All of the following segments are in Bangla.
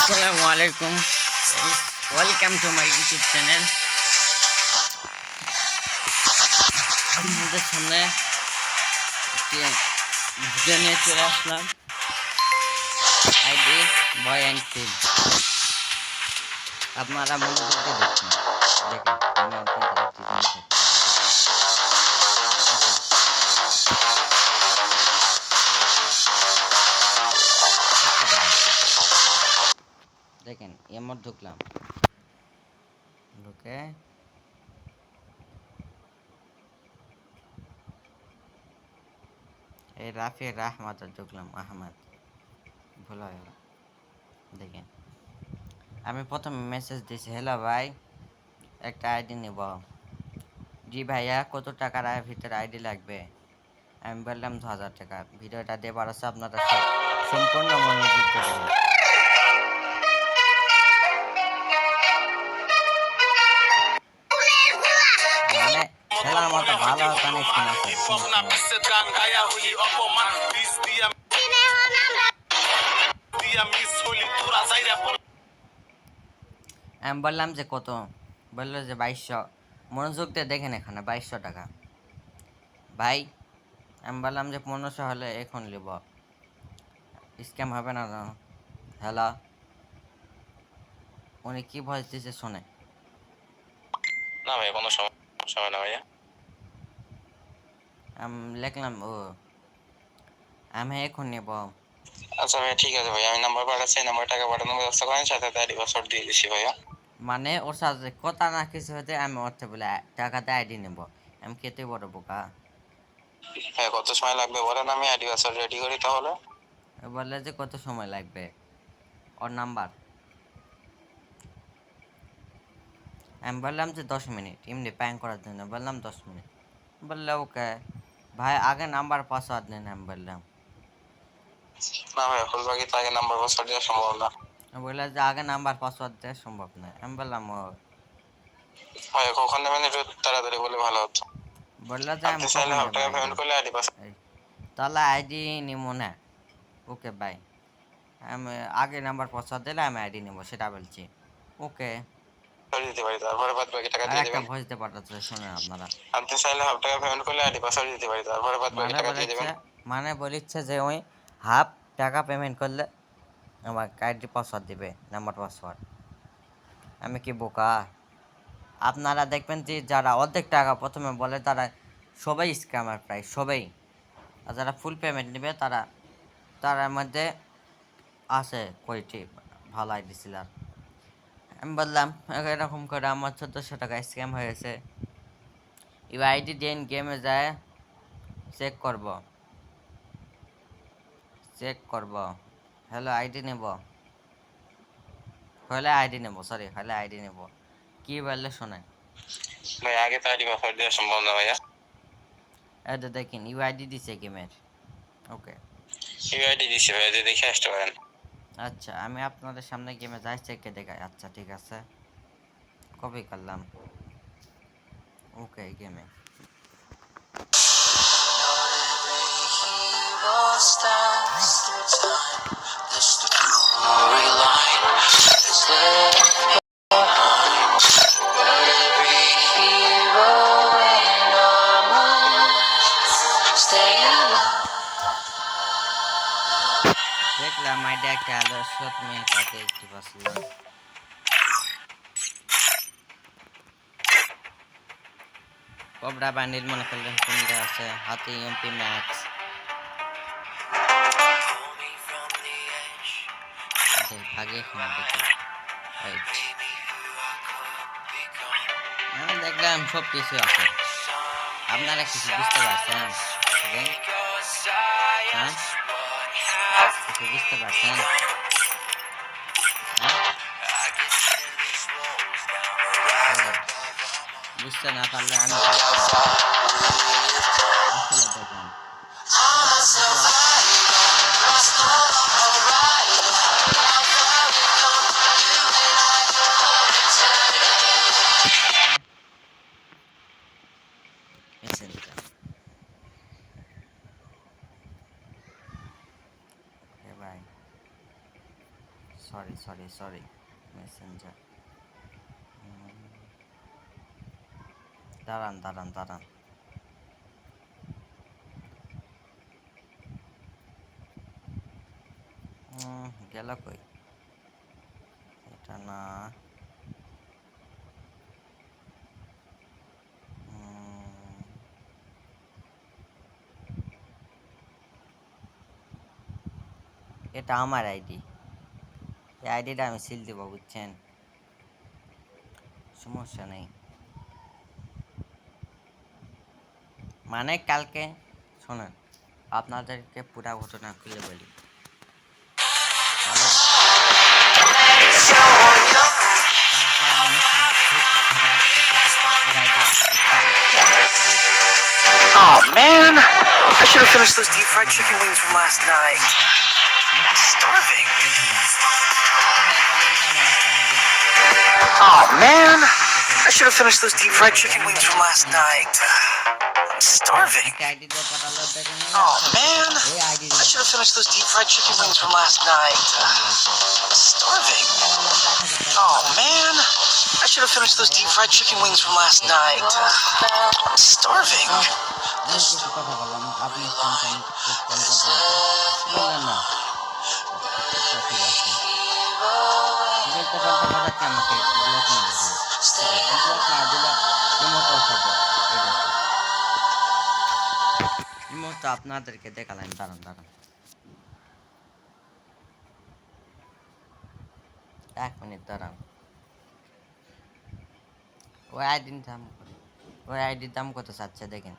Assalamualaikum. Welcome to my YouTube channel. আপনাদের সামনে একটি ভিডিও নিয়ে চলে আসলাম। ID boy and fill. আপনারা মনোযোগ দিয়ে দেখুন। দেখেন আমি আপনাদের একটি জিনিস দেখেন এমন ঢুকলাম, ঢুকে এই রাফি আহমদ ঢুকলাম। আহমদ ভুল হয়ে গেল। দেখেন আমি প্রথমে মেসেজ দিয়েছি, হ্যালো ভাই, একটা আইডি নেব। জি ভাইয়া, কত টাকার ভিতরে আইডি লাগবে? আমি বললাম 2000 টাকা। ভিডিওটা দেবার আছে, আপনারা সম্পূর্ণ মনোযোগ দেবেন। মানে খেলার মতো ভালো কানেকশন আছে। আমি বললাম যে কত, বললো যে 2200। মনোযোগ দিয়ে দেখেন এখানে 2200 টাকা। ভাই আমি বললাম যে 1500 হলে এখন নেব, স্ক্যাম হবে না। হ্যালো, উনি কি ভয়েস দিচ্ছে শোনে না ভাই, কোনো সমস্যা হবে না ভাইয়া। আমি লিখলাম ও আমি এখন নেব। আচ্ছা ভাইয়া, ঠিক আছে ভাইয়া, আমি নাম্বার পাঠাচ্ছি, নাম্বার টাকা পাঠানোর ব্যবস্থা করেন, সাথে আইডি পাসওয়ার্ড দিয়ে দিচ্ছি ভাইয়া। মানে ওর সাথে কথা না কিছু হতে আমি অর্থে বলে টাকাতে আইডি নেব। আমি খেতে বড় বোকা। হ্যাঁ, কত সময় লাগবে বলেন, আমি আইডি পাসওয়ার্ড রেডি করি তাহলে। বললে যে কত সময় লাগবে, ওর নাম্বার। আমি বললাম যে 10 মিনিট, এমনি প্যাং করার জন্য বললাম 10 মিনিট। বললে ওকে ভাই, আগে নাম্বার পাসওয়ার্ড নেন। আমি বললাম না ভাইয়া, ফুলবাগি তো আগে নাম্বার পাসওয়ার্ড দেওয়া সম্ভব না। বললে যে আগে নাম্বার পাসওয়ার্ড দেওয়া সম্ভব নয়। আমি বললাম ও। ভাইয়া কখন নেবেন একটু তাড়াতাড়ি বলে ভালো হতো। বললো যে আমি আপনি চাইলে কখন 1,000 দেবো টাকা আইডি, পেমেন্ট করলে আইডি পাসওয়ার্ড তাহলে আইডি নিব না। ওকে বাই, আমি আগে নাম্বার পাসওয়ার্ড দিলে আমি আইডি নেবো সেটা বলছি। ওকে, দিতে পারি, তারপরে বাদ বাকি টাকা আর দিয়ে একটা দেবেন। ভয়েস দিয়ে পাঠাচ্ছে, শোনেন আপনারা। আপনি চাইলে 1,000 টাকা পেমেন্ট করলে আইডি পাসওয়ার্ড দিতে পারি, তারপরে বাদ বাকি মানে টাকা দিয়ে বলেছে দেবেন। মানে বলিচ্ছে যে ওই হাফ টাকা পেমেন্ট করলে আমার আইডি পাসওয়ার্ড দিবে, নাম্বার পাসওয়ার্ড। আমি কি বোকা? আপনারা দেখবেন যে যারা অর্ধেক টাকা প্রথমে বলে তারা সবাই স্ক্যামার, প্রায় সবাই। আর যারা ফুল পেমেন্ট নেবে তারা, তার মধ্যে আছে কয়টি ভালো আইডি সেলার। আমি বললাম এরকম করে আমার 1400 টাকা স্ক্যাম হয়েছে। এবার আইডি দিন, গেমে যায় চেক করব। হ্যালো আইডি নেব, হলে আইডি নেব, সরি হলে আইডি নেব। কি বললে শোনেন। ভাই আগে তো আইডি পাসওয়ার্ড দেওয়া সম্ভব না ভাইয়া। এটা দেখেন ইউআইডি দিছে গেমের। ওকে ইউআইডি দিছি ভাইয়া, যে দেখে আসতে পারেন। আচ্ছা, আমি আপনাদের সামনে গেমে যাই, চেকে দেখাই। আচ্ছা ঠিক আছে, কপি করলাম। ওকে গেমে দেখলাম আইডি একটা আদর্শ মেয়ে তাকে একটি পাচ্ছিলাম। কোবরা বান্ডিল মনে করলেন কোনটা আছে, হাতে এমপি ম্যাক্স। আগে এখানে দেখি আমি দেখলাম সব কিছু আছে। আপনারা কিছু বুঝতে পারছেন? হ্যাঁ কিছু বুঝতে পারছেন? বুঝতে না পারলে আমি আসলে দেখুন সরি সরি সরি মেসেঞ্জার। দাঁড়ান দাঁড়ান দাঁড়ান, গেল কই? এটা না, এটা আমার আইডি। এই আইডিটা আমি সিল দিব, বুঝছেন? সমস্যা নেই। মানে কালকে শোনেন, আপনাদেরকে পুরা ঘটনা খুলে বলি। Oh man, I should have finished those deep fried chicken wings from last night. I'm starving. Oh man, I should have finished those deep fried chicken wings from last night. I'm starving. Oh man, I should have finished those deep fried chicken wings from last night. I'm starving. Oh man, I should have finished those deep fried chicken wings from last night. I'm starving. আপনাদেরকে দেখালাম, দাঁড়ান দাঁড়ান 1 মিনিট দাঁড়ান। ওই আইডির দাম, ওই আইডির দাম কত চাচ্ছে দেখেন,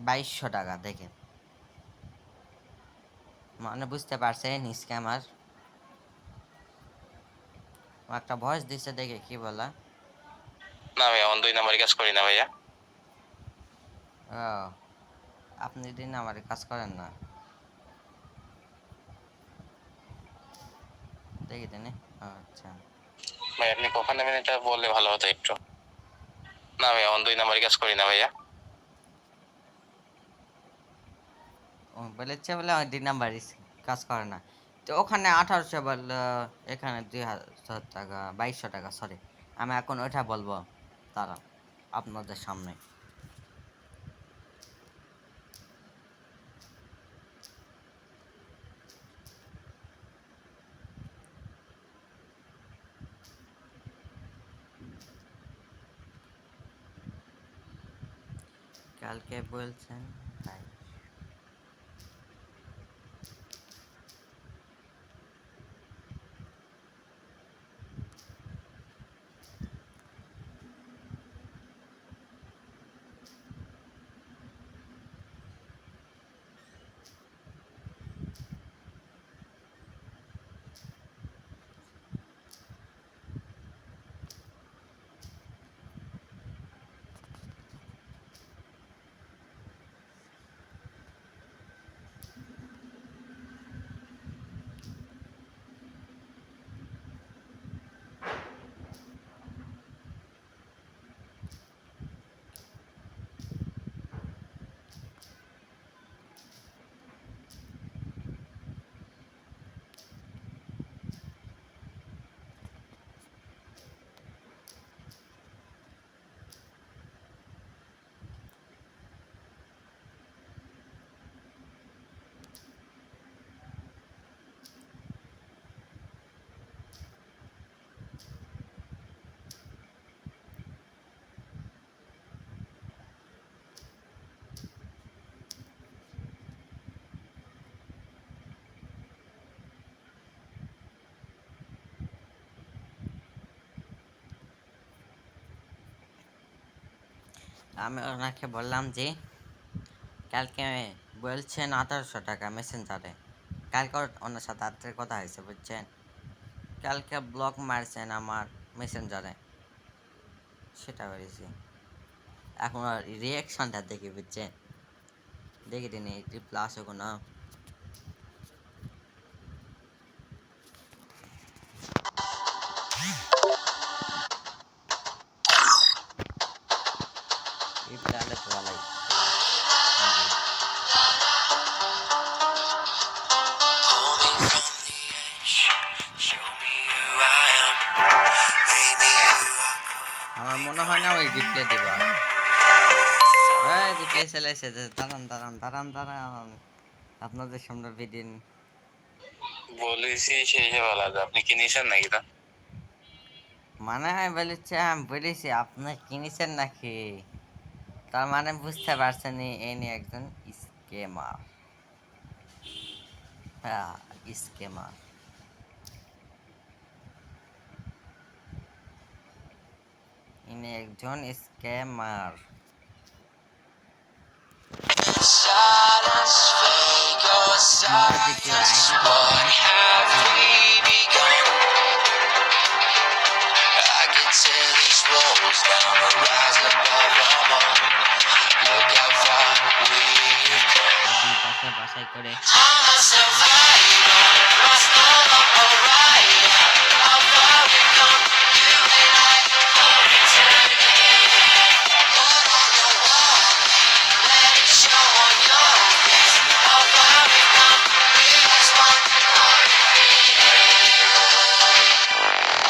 2200 টাকা। দেখেন, মানে বুঝতে পারছেন স্ক্যামার। একটা ভয়েস দিচ্ছে, দেখে কি বলা। না ভাইয়া, অন 2 নাম্বারে কাজ করি না ভাইয়া। ও, আপনি দিন আমার কাজ করেন না, দেখি দিনে। আচ্ছা ভাই আপনি কখন নেবেন এটা বললে ভালো হতো একটু। না ভাইয়া, অন 2 নাম্বারে কাজ করি না ভাইয়া। ও বলেছে বলে আমার 2 নাম্বার কাজ করে না, তো ওখানে 1800 বল, এখানে 2000 টাকা, 2200 টাকা। সরি, আমি এখন ওইটা বলবো, তারা আপনাদের সামনে। কালকে বলছেন তাই। আমি ওনাকে বললাম যে কালকে বলছেন 1800 টাকা মেসেঞ্জারে। কালকে ওনার সাথে রাত্রে কথা হয়েছে, বুঝছেন? কালকে ব্লক মারছেন আমার মেসেঞ্জারে, সেটা বলেছি। এখন রিয়াকশনটা দেখি, বুঝছেন? দেখি দিন প্লাস হোক না। তাহলে তো ভালোই। রিপ্লে দিব রিপ্লে চলে এসেছে দাঁড়ান দাঁড়ান দাঁড়ান দাঁড়ান আপনাদের সামনে বিদিন বলেছি সেই যে বলা যায় আপনি কি নিছেন নাকি তা মানে আমি বলেছি আপনি কিনেছেন নাকি তার মানে বুঝতে পারছেন ইনি একজন স্কেমার হ্যাঁ স্কেমার ইনি একজন scammer Silence fake or silence. What have we begun? I can tear these walls down and rise above them all. Look how far we've come. বাসায় করে I'm myself.